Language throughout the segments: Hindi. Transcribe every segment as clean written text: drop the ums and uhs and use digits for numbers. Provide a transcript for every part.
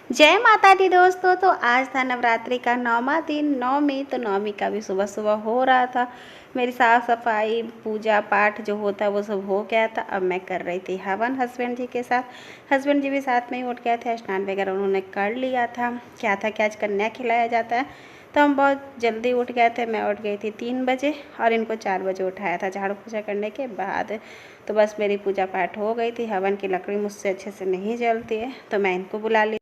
जय माता दी दोस्तों। तो आज था नवरात्रि का 9वां दिन, नवमी। तो नवमी का भी सुबह सुबह हो रहा था। मेरी साफ सफाई पूजा पाठ जो होता है वो सब हो गया था। अब मैं कर रही थी हवन हस्बैंड जी के साथ। हस्बैंड जी भी साथ में ही उठ गए थे, स्नान वगैरह उन्होंने कर लिया था। क्या था कि आज कन्या खिलाया जाता है, तो हम बहुत जल्दी उठ गए थे। मैं उठ गई थी 3 बजे और इनको 4 बजे उठाया था झाड़ू पूजा करने के बाद। तो बस मेरी पूजा पाठ हो गई थी। हवन की लकड़ी मुझसे अच्छे से नहीं जलती है, तो मैं इनको बुला ली।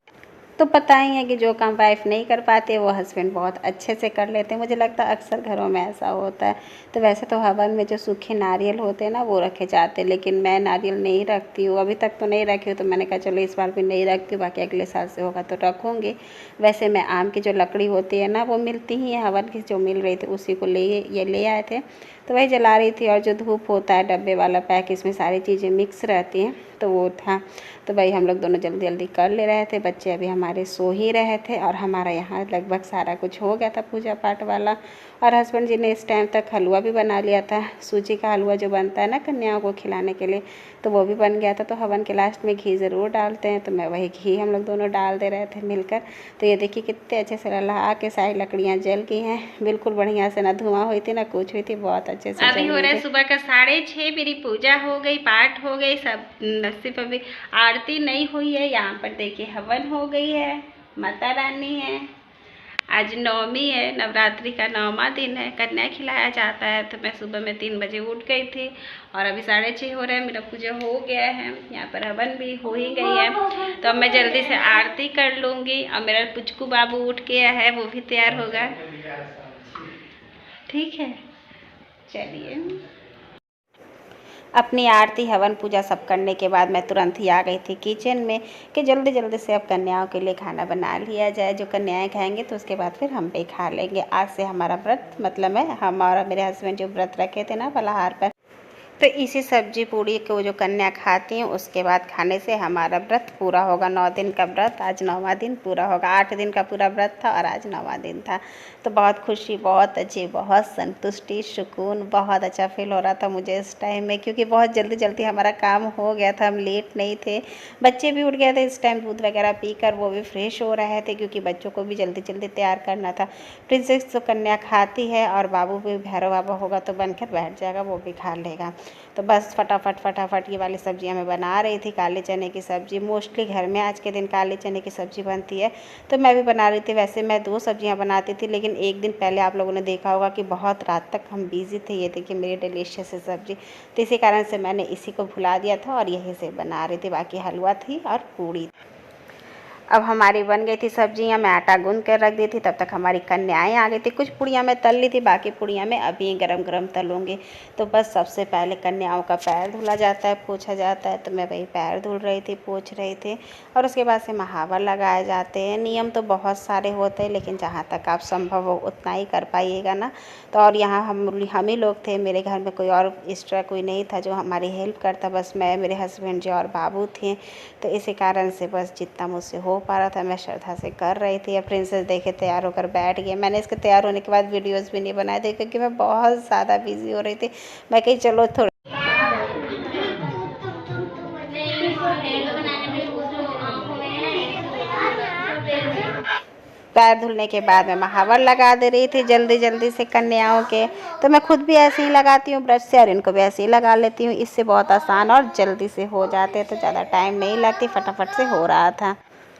तो पता ही है कि जो काम वाइफ नहीं कर पाते वो हस्बैंड बहुत अच्छे से कर लेते हैं। मुझे लगता है अक्सर घरों में ऐसा होता है। तो वैसे तो हवन में जो सूखे नारियल होते हैं ना वो रखे जाते हैं, लेकिन मैं नारियल नहीं रखती हूँ। अभी तक तो नहीं रखी हूँ, तो मैंने कहा चलो इस बार भी नहीं रखती हूँ, बाकी अगले साल से होगा तो रखूँगी। वैसे मैं आम की जो लकड़ी होती है ना वो मिलती ही है, हवन की जो मिल रही थी उसी को ले आए थे। तो वही जला रही थी। और जो धूप होता है डब्बे वाला पैक, इसमें सारी चीज़ें मिक्स रहती हैं, तो वो था। तो भाई हम लोग दोनों जल्दी जल्दी कर ले रहे थे। बच्चे अभी हमारे सो ही रहे थे और हमारा यहाँ लगभग सारा कुछ हो गया था पूजा पाठ वाला। और हस्बैंड जी ने इस टाइम तक हलवा भी बना लिया था। सूजी का हलवा जो बनता है ना कन्याओं को खिलाने के लिए, तो वो भी बन गया था। तो हवन के लास्ट में घी ज़रूर डालते हैं, तो मैं वही घी हम लोग दोनों डाल दे रहे थे मिलकर। तो ये देखिए कितने अच्छे से लहला के सारी लकड़ियाँ जल गई हैं, बिल्कुल बढ़िया से, ना धुआं हुई थी ना कुछ हुई थी, बहुत अच्छे से अभी जल हो गई रहा है थी। सुबह का 6:30। मेरी पूजा हो गई, पाठ हो गई, सब सिर्फ अभी आरती नहीं हुई है। यहाँ पर देखिए हवन हो गई है, माता रानी है। आज नवमी है, नवरात्रि का 9वां दिन है, कन्या खिलाया जाता है। तो मैं सुबह में 3 बजे उठ गई थी और अभी 6:30 हो रहा है, मेरा पूजा हो गया है। यहाँ पर हवन भी हो ही गई है, तो अब मैं जल्दी से आरती कर लूँगी। और मेरा पुचकू बाबू उठ गया है, वो भी तैयार होगा। ठीक है, चलिए। अपनी आरती हवन पूजा सब करने के बाद मैं तुरंत ही आ गई थी किचन में कि जल्दी जल्दी से अब कन्याओं के लिए खाना बना लिया जाए। जो कन्याएं खाएंगे तो उसके बाद फिर हम भी खा लेंगे। आज से हमारा व्रत, मतलब है हम और मेरे हस्बैंड जो व्रत रखे थे ना फलाहार पर, तो इसी सब्जी पूड़ी को जो कन्या खाती हैं उसके बाद खाने से हमारा व्रत पूरा होगा। 9 दिन का व्रत, आज 9वां दिन पूरा होगा। 8 दिन का पूरा व्रत था और आज 9वां दिन था। तो बहुत खुशी, बहुत अच्छी, बहुत संतुष्टि, सुकून, बहुत अच्छा फील हो रहा था मुझे इस टाइम में, क्योंकि बहुत जल्दी जल्दी हमारा काम हो गया था। हम लेट नहीं थे, बच्चे भी उठ गए थे इस टाइम दूध वगैरह पीकर, वो भी फ्रेश हो रहे थे क्योंकि बच्चों को भी जल्दी जल्दी तैयार करना था। प्रिंसेस तो कन्या खाती है और बाबू भी भैरव बाबा होगा तो बनकर बैठ जाएगा, वो भी खा लेगा। तो बस फटाफट फटाफट ये वाली सब्जियां मैं बना रही थी। काले चने की सब्ज़ी मोस्टली घर में आज के दिन काले चने की सब्ज़ी बनती है, तो मैं भी बना रही थी। वैसे मैं 2 सब्जियां बनाती थी, लेकिन एक दिन पहले आप लोगों ने देखा होगा कि बहुत रात तक हम बिज़ी थे। ये देखिए मेरी डिलीशियस सब्ज़ी, तो इसी कारण से मैंने इसी को भुला दिया था और यही से बना रही थी। बाकी हलवा थी और पूड़ी। अब हमारी बन गई थी सब्जियां, मैं आटा गूंद कर रख दी थी। तब तक हमारी कन्याएं आ गई थी। कुछ पूड़ियाँ मैं तल ली थी, बाकी पूड़ियाँ मैं अभी गरम गरम तलूँगी। तो बस सबसे पहले कन्याओं का पैर धुला जाता है, पोंछा जाता है, तो मैं वही पैर धुल रही थी, पोंछ रही थी। और उसके बाद से महावर लगाए जाते हैं। नियम तो बहुत सारे होते हैं, लेकिन जहाँ तक आप संभव हो उतना ही कर पाइएगा ना। तो और यहाँ हम ही लोग थे, मेरे घर में कोई और एक्स्ट्रा कोई नहीं था जो हमारी हेल्प करता, बस मैं, मेरे हस्बैंड जी और बाबू थे। तो इसी कारण से बस जितना मुझसे हो पा रहा था मैं श्रद्धा से कर रही थी। अब प्रिंसेस देखे तैयार होकर बैठ गई। मैंने इसके तैयार होने के बाद वीडियोस भी नहीं बनाए थे क्योंकि मैं बहुत ज़्यादा बिजी हो रही थी। मैं कही चलो थोड़ा पैर धुलने के बाद मैं महावर लगा दे रही थी जल्दी जल्दी से कन्याओं के। तो मैं खुद भी ऐसे ही लगाती हूँ ब्रश से और इनको भी ऐसे ही लगा लेती हूँ। इससे बहुत आसान और जल्दी से हो जाते हैं, तो ज़्यादा टाइम नहीं लगती, फटाफट से हो रहा था।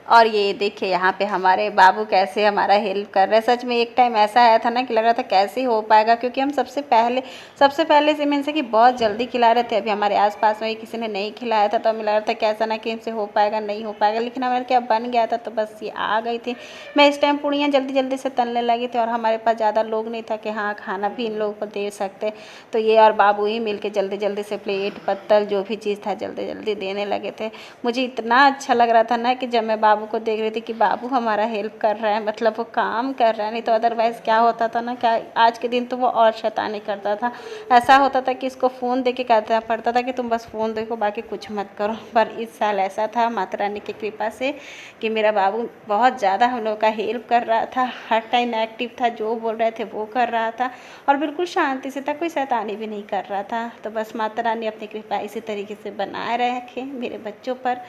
और ये देखिए यहाँ पे हमारे बाबू कैसे हमारा हेल्प कर रहे हैं। सच में एक टाइम ऐसा आया था ना कि लग रहा था कैसे हो पाएगा, क्योंकि हम सबसे पहले से इनसे कि बहुत जल्दी खिला रहे थे। अभी हमारे आसपास में किसी ने नहीं खिलाया था, तो हमें लग रहा था कि ऐसा ना कि इनसे हो पाएगा, नहीं हो पाएगा, लेकिन हमारे क्या बन गया था। तो बस ये आ गई थी। मैं इस टाइम पूड़ियाँ जल्दी जल्दी से तलने लगी थी और हमारे पास ज़्यादा लोग नहीं था कि हाँ खाना भी इन लोगों को दे सकते। तो ये और बाबू ही मिल के जल्दी जल्दी से प्लेट पत्तल जो भी चीज़ था जल्दी जल्दी देने लगे थे। मुझे इतना अच्छा लग रहा था ना कि जब मैं बाबू को देख रही थी कि बाबू हमारा हेल्प कर रहा है, मतलब वो काम कर रहा है। नहीं तो अदरवाइज़ क्या होता था ना, क्या आज के दिन तो वो और शैतानी करता था। ऐसा होता था कि इसको फ़ोन दे के कहना पड़ता था कि तुम बस फ़ोन देखो, बाकी कुछ मत करो। पर इस साल ऐसा था माता रानी की कृपा से कि मेरा बाबू बहुत ज़्यादा हम लोग का हेल्प कर रहा था, हर टाइम एक्टिव था, जो बोल रहे थे वो कर रहा था और बिल्कुल शांति से था, कोई शैतानी भी नहीं कर रहा था। तो बस माता रानी अपनी कृपा इसी तरीके से बनाए रखे मेरे बच्चों पर,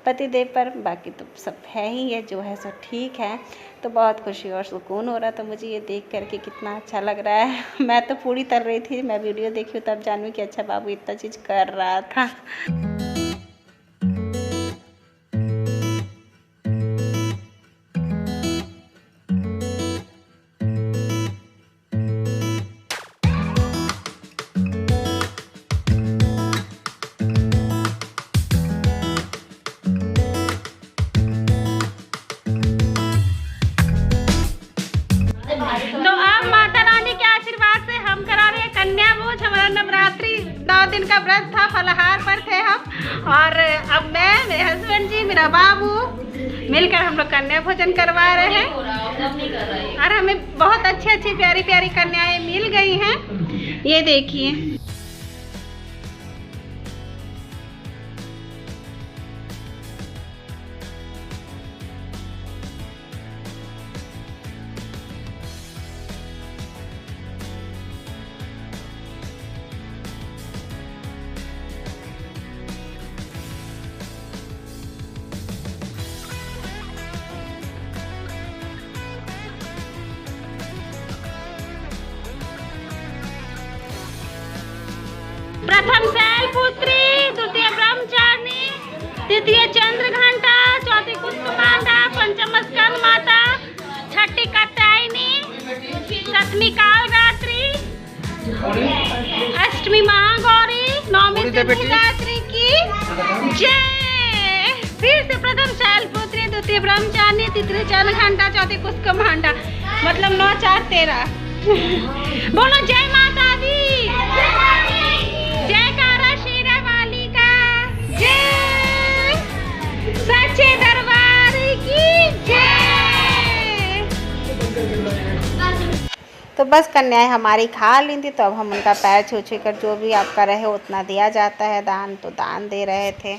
पतिदेव पर। बाकी तो सब सब है ही है, जो है सो ठीक है। तो बहुत खुशी और सुकून हो रहा था मुझे ये देख करके, कितना अच्छा लग रहा है। मैं तो पूरी तर रही थी, मैं वीडियो देखी तब जानूँ कि अच्छा बाबू इतना चीज़ कर रहा था। तो अब माता रानी के आशीर्वाद से हम करा रहे हैं कन्या भोज। हमारा नवरात्रि 9 दिन का व्रत था, फलाहार पर थे हम, और अब मैं, मेरे हस्बैंड जी, मेरा बाबू मिलकर हम लोग कन्या भोजन करवा रहे हैं। और हमें बहुत अच्छी अच्छी प्यारी प्यारी कन्याएं मिल गई हैं, ये देखिए। प्रथम शैलपुत्री, द्वितीय ब्रह्मचारिणी, तृतीय चंद्रघंटा, चौथी कुष्मांडा, पंचम स्कंद माता, छठी कात्यायनी, सतमी कालरात्रि, अष्टमी महागौरी, नौमी सिद्धिदात्री की जय। फिर से प्रथम शैलपुत्री, द्वितीय ब्रह्मचारिणी, तृतीय चंद्रघंटा, चौथी कुष्मांडा, मतलब 9 4 13। बोलो जय माता दी, जयकारा शेरा वाली का जय, सच्चे दरबार की जय। तो बस कन्याएं हमारी खा ली थी, तो अब हम उनका पैर छू छू कर जो भी आपका रहे उतना दिया जाता है दान, तो दान दे रहे थे।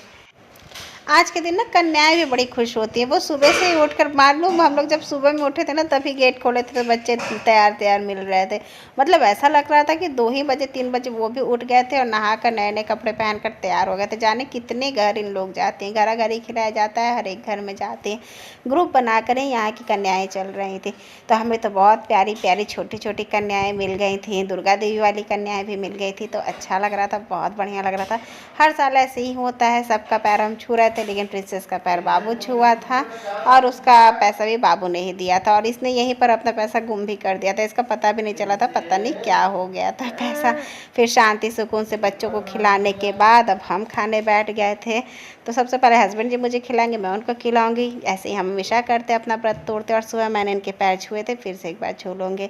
आज के दिन ना कन्याएं भी बड़ी खुश होती हैं। वो सुबह से ही उठकर, मालूम हम लोग जब सुबह में उठे थे ना तभी गेट खोले थे तो बच्चे तैयार मिल रहे थे। मतलब ऐसा लग रहा था कि 2 ही बजे 3 बजे वो भी उठ गए थे और नहा कर नए नए कपड़े पहनकर तैयार हो गए थे। जाने कितने घर इन लोग जाते हैं, घरा घरी खिलाया जाता है, हर एक घर में जाते हैं। ग्रुप बना कर ही यहाँ की कन्याएँ चल रही थी। तो हमें तो बहुत प्यारी प्यारी छोटी छोटी कन्याएँ मिल गई थी, दुर्गा देवी वाली कन्याएँ भी मिल गई थी। तो अच्छा लग रहा था, बहुत बढ़िया लग रहा था। हर साल ऐसे ही होता है, सबका पैर हम छू रहे थे, लेकिन प्रिंसेस का पैर बाबू छुआ था और उसका पैसा भी बाबू ने ही दिया था। और इसने यहीं पर अपना पैसा गुम भी कर दिया था, इसका पता भी नहीं चला था, पता नहीं क्या हो गया था पैसा। फिर शांति सुकून से बच्चों को खिलाने के बाद अब हम खाने बैठ गए थे। तो सबसे पहले हस्बैंड जी मुझे खिलाएंगे, मैं उनको खिलाऊंगी। ऐसे ही हम हमेशा करते, अपना व्रत तोड़ते। और सुबह मैंने इनके पैर छुए थे, फिर से एक बार छू लूँगे।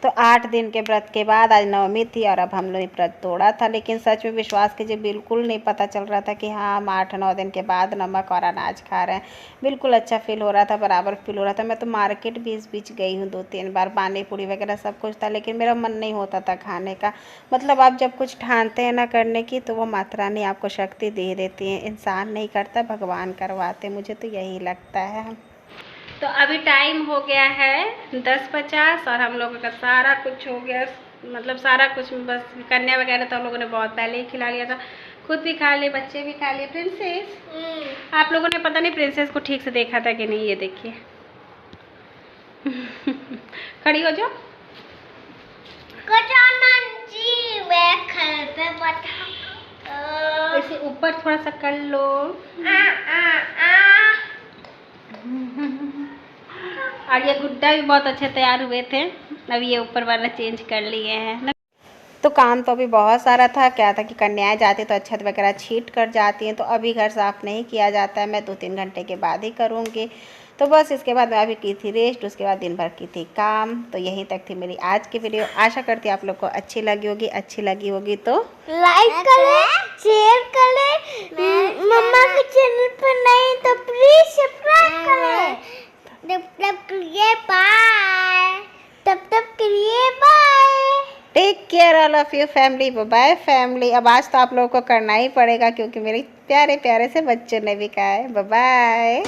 तो 8 दिन के व्रत के बाद आज नवमी थी और अब हम लोग व्रत तोड़ा था। लेकिन सच में विश्वास कीजिए, बिल्कुल नहीं पता चल रहा था कि हाँ हम 8-9 दिन के बाद नमक और अनाज खा रहे हैं। बिल्कुल अच्छा फील हो रहा था, बराबर फील हो रहा था। मैं तो मार्केट भी इस बीच गई हूँ 2-3 बार, पानी पूरी वगैरह सब कुछ था, लेकिन मेरा मन नहीं होता था खाने का। मतलब आप जब कुछ ठानते हैं ना करने की, तो वो माता रानी आपको शक्ति दे देती है। इंसान नहीं करता, भगवान करवाते, मुझे तो यही लगता है। तो अभी टाइम हो गया है 10:50 और हम लोगों का सारा कुछ हो गया, मतलब सारा कुछ, बस कन्या वगैरह तो हम लोगों ने बहुत पहले ही खिला लिया था, खुद भी खा लिए, बच्चे भी खा लिए। प्रिंसेस, आप लोगों ने पता नहीं प्रिंसेस को ठीक से देखा था कि नहीं, ये देखिए। खड़ी हो जाओ। इसे ऊपर थोड़ा सा कर लो। और ये गुड्डा भी बहुत अच्छे तैयार हुए थे, अब ये ऊपर वाला चेंज कर लिए हैं। तो काम तो अभी बहुत सारा था। क्या था कि कन्याएं जाती तो छत वगैरह छीट कर जाती हैं, तो अभी घर साफ़ नहीं किया जाता है, मैं 2-3 घंटे के बाद ही करूँगी। तो बस इसके बाद मैं अभी की थी रेस्ट, उसके बाद दिन भर की थी काम। तो यहीं तक थी मेरी आज की वीडियो। आशा करती हूँ आप लोग को अच्छी लगी होगी। अच्छी लगी होगी तो लाइक करें, शेयर करें, मम्मा के चैनल पर नहीं तो प्लीज सब्सक्राइब करें। तब करिए बाय, तब करिए bye. Take care all of you family, bye family. अब आज तो आप लोगों को करना ही पड़ेगा क्योंकि मेरे प्यारे प्यारे से बच्चों ने भी कहा है बाय।